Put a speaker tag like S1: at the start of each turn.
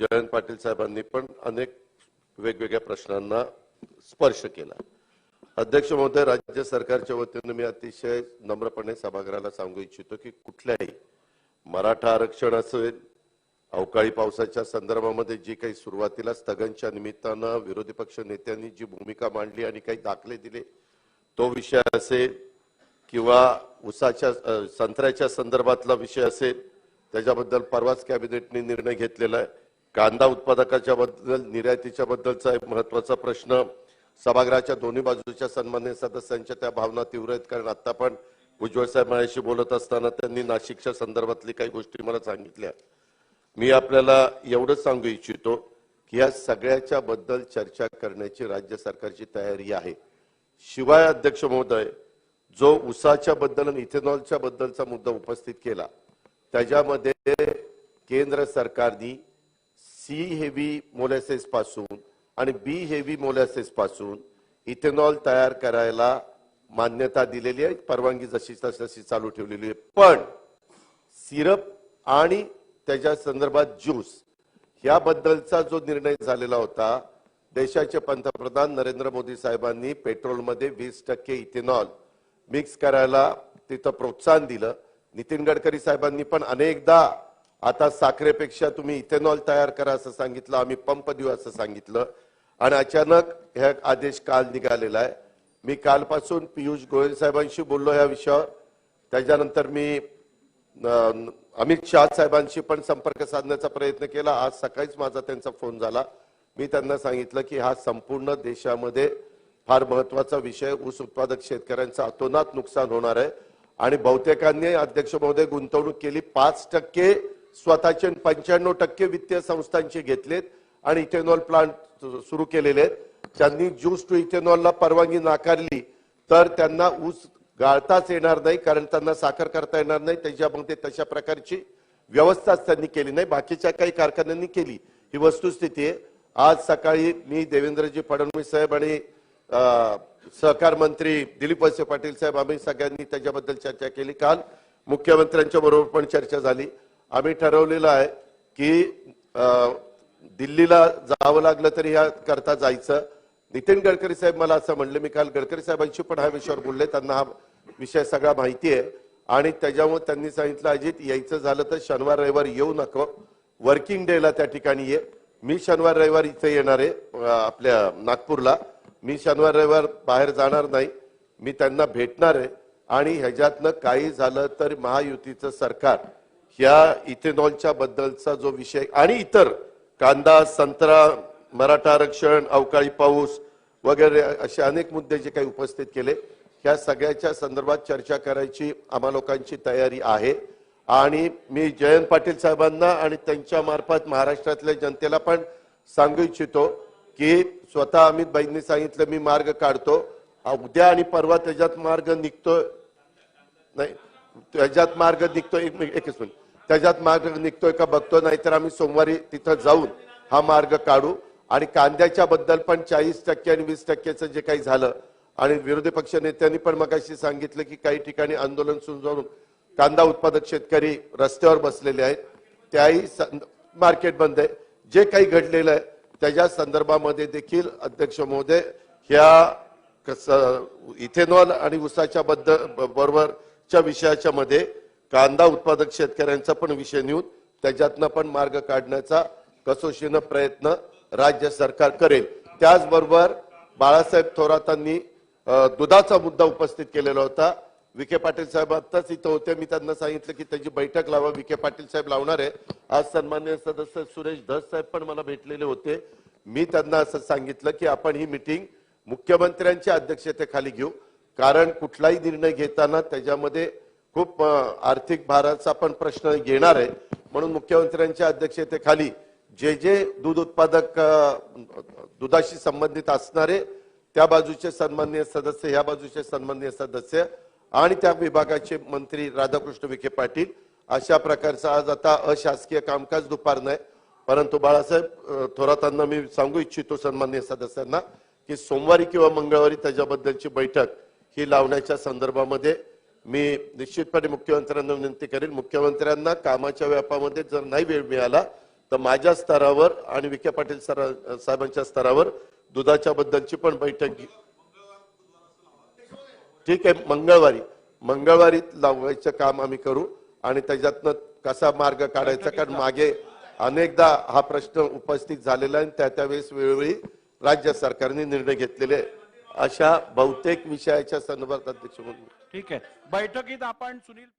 S1: जयंत पाटील साहेबांनी पण अनेक वेगवेगळ्या प्रश्नांना स्पर्श केला। अध्यक्ष महोदय, राज्य सरकारच्या वतीने मी अतिशय नम्रपणे सभागृहाला सांगू इच्छितो की कुठल्याही मराठा आरक्षण असेल, अवकाळी पावसाच्या संदर्भामध्ये जी काही सुरुवातीला स्थगनच्या निमित्तानं विरोधी पक्ष नेत्यांनी जी भूमिका मांडली आणि काही दाखले दिले तो विषय असेल किंवा उसाच्या संत्र्याच्या संदर्भातला विषय असेल, त्याच्याबद्दल परवाच कॅबिनेटने निर्णय घेतलेला आहे। कांदा उत्पादकाच्या बद्दल निर्यातीच्या बद्दलचा एक महत्त्वाचा प्रश्न सभागृहाच्या दोन्ही बाजूच्या सन्माननीय सदस्यांच्या त्या भावना तीव्र आहेत। कारण आता पण उज्ज्वल साहेब माझ्याशी बोलत असताना त्यांनी नाशिकच्या संदर्भातली काही गोष्टी मला सांगितल्या। मी आपल्याला एवढंच सांगू इच्छितो की या सगळ्याच्या बद्दल चर्चा करण्याची राज्य सरकारची तयारी आहे। शिवाय अध्यक्ष महोदय, जो उसाच्या बद्दल आणि इथेनॉलच्या बद्दलचा मुद्दा उपस्थित केला त्याच्यामध्ये केंद्र सरकारने सी हेवी मोलॅसेस पासून आणि बी हेवी मोलॅसेस पासून इथेनॉल तयार करायला मान्यता दिलेली आहे, परवानगी जशी तशी चालू ठेवलेली आहे। पण सिरप आणि त्याच्या संदर्भात ज्यूस याबद्दलचा जो निर्णय झालेला होता, देशाचे पंतप्रधान नरेंद्र मोदी साहेबांनी पेट्रोलमध्ये 20% इथेनॉल मिक्स करायला तिथं प्रोत्साहन दिलं। नितीन गडकरी साहेबांनी पण अनेकदा आता साखरेपेक्षा तुम्ही इथेनॉल तयार करा असं सांगितलं, आम्ही पंप देऊ असं सांगितलं आणि अचानक हे आदेश काल निघालेला आहे। मी कालपासून पियुष गोयल साहेबांशी बोललो या विषयावर, त्याच्यानंतर मी अमित शाह साहेबांशी पण संपर्क साधण्याचा प्रयत्न केला। आज सकाळीच माझा त्यांचा फोन झाला। मी त्यांना सांगितलं की हा संपूर्ण देशामध्ये फार महत्त्वाचा विषय, ऊस उत्पादक शेतकऱ्यांचं अतोनात नुकसान होणार आहे आणि बहुतेकांनी अध्यक्ष महोदय गुंतवणूक केली, 5% स्वतःचे 95% वित्तीय संस्थांचे घेतलेत आणि इथेनॉल प्लांट सुरू केलेले आहेत। त्यांनी ज्यूस टू इथेनॉलला परवानगी नाकारली तर त्यांना ऊस गाळताच येणार नाही, कारण त्यांना साखर करता येणार नाही। त्याच्यामध्ये तशा प्रकारची व्यवस्थाच त्यांनी केली नाही, बाकीच्या काही कारखान्यांनी केली। ही वस्तुस्थिती आहे। आज सकाळी मी देवेंद्रजी फडणवीस साहेब आणि सहकार मंत्री दिलीप वळसे पाटील साहेब आम्ही सगळ्यांनी त्याच्याबद्दल चर्चा केली। काल मुख्यमंत्र्यांच्या बरोबर पण चर्चा झाली। आम्ही ठरवलेलं आहे की दिल्लीला जावं लागलं तरी ह्या करता जायचं। नितीन गडकरी साहेब मला असं म्हणले, मी काल गडकरी साहेबांशी पण हा विषयावर बोलले, त्यांना हा विषय सगळा माहिती आहे आणि त्याच्यामुळे त्यांनी सांगितलं अजित यायचं झालं तर शनिवार रविवार येऊ नको, वर्किंग डेला त्या ठिकाणी ये। मी शनिवार रविवार इथे येणार आहे आपल्या नागपूरला, मी शनिवार रविवार बाहेर जाणार नाही, मी त्यांना भेटणार आहे आणि ह्याच्यातनं काही झालं तर महायुतीचं सरकार ह्या इथेनॉलच्या बद्दलचा जो विषय आणि इतर कांदा, संत्रा, मराठा आरक्षण, अवकाळी पाऊस वगैरे असे अनेक मुद्दे जे काही उपस्थित केले ह्या सगळ्याच्या संदर्भात चर्चा करायची आम्हा लोकांची तयारी आहे। आणि मी जयंत पाटील साहेबांना आणि त्यांच्या मार्फत महाराष्ट्रातल्या जनतेला पण सांगू इच्छितो की स्वतः अमित भाईंनी सांगितलं मी मार्ग काढतो, उद्या आणि परवा त्याच्यात मार्ग निघतोय, नाही त्याच्यात मार्ग निघतोय, एकच मिनिट, त्याच्यात मार्ग निघतोय का बघतो, नाहीतर आम्ही सोमवारी तिथं जाऊन हा मार्ग काढू। आणि कांद्याच्या बद्दल पण 40% आणि 20%चं जे काही झालं आणि विरोधी पक्ष नेत्यांनी पण मगाशी सांगितलं की काही ठिकाणी आंदोलन सुरू जाऊन कांदा उत्पादक शेतकरी रस्त्यावर बसलेले आहेत, त्याही मार्केट बंद आहे। जे काही घडलेलं आहे त्याच्या संदर्भामध्ये देखील अध्यक्ष महोदय ह्या इथेनॉल आणि उसाच्या बरोबरच्या विषयाच्या मध्ये कांदा उत्पादक शेतकऱ्यांचा पण विषय नेऊन त्याच्यातनं पण मार्ग काढण्याचा कसोशीनं प्रयत्न राज्य सरकार करेल। त्याचबरोबर बाळासाहेब थोरातांनी दुधाचा मुद्दा उपस्थित केलेला होता। विखे पाटील साहेब आताच इथं होते, मी त्यांना सांगितलं की त्याची बैठक लावा, विखे पाटील साहेब लावणार आहे। आज सन्माननीय सदस्य सुरेश धस साहेब पण मला भेटलेले होते। मी त्यांना असं सांगितलं की आपण ही मीटिंग मुख्यमंत्र्यांच्या अध्यक्षतेखाली घेऊ, कारण कुठलाही निर्णय घेताना त्याच्यामध्ये खूप आर्थिक भाराचा पण प्रश्न येणार आहे, म्हणून मुख्यमंत्र्यांच्या अध्यक्षतेखाली जे जे दूध उत्पादक दुधाशी संबंधित असणारे त्या बाजूचे सन्माननीय सदस्य, ह्या बाजूचे सन्माननीय सदस्य आणि त्या विभागाचे मंत्री राधाकृष्ण विखे पाटील अशा प्रकारचं आज आता अशासकीय कामकाज दुपार नाही, परंतु बाळासाहेब थोरातांना मी सांगू इच्छितो सन्माननीय सदस्यांना की सोमवारी किंवा मंगळवारी त्याच्याबद्दलची बैठक ही लावण्याच्या संदर्भामध्ये मी निश्चितपणे मुख्यमंत्र्यांना विनंती करेन। मुख्यमंत्र्यांना कामाच्या व्यापामध्ये जर नाही वेळ मिळाला तर माझ्या स्तरावर आणि विखे पाटील साहेबांच्या स्तरावर दुधाच्या बद्दलची पण बैठक ठीक आहे. मंगळवारी लावायचं काम आम्ही करू आणि त्याच्यातनं कसा मार्ग काढायचा, कारण मागे अनेकदा हा प्रश्न उपस्थित झालेला आहे. त्यावेळेस वेळोवेळी राज्य सरकारने निर्णय घेतलेले अशा बहुतेक विषयाच्या संदर्भात अध्यक्ष म्हणून
S2: ठीक आहे. बैठकीत आपण सुनील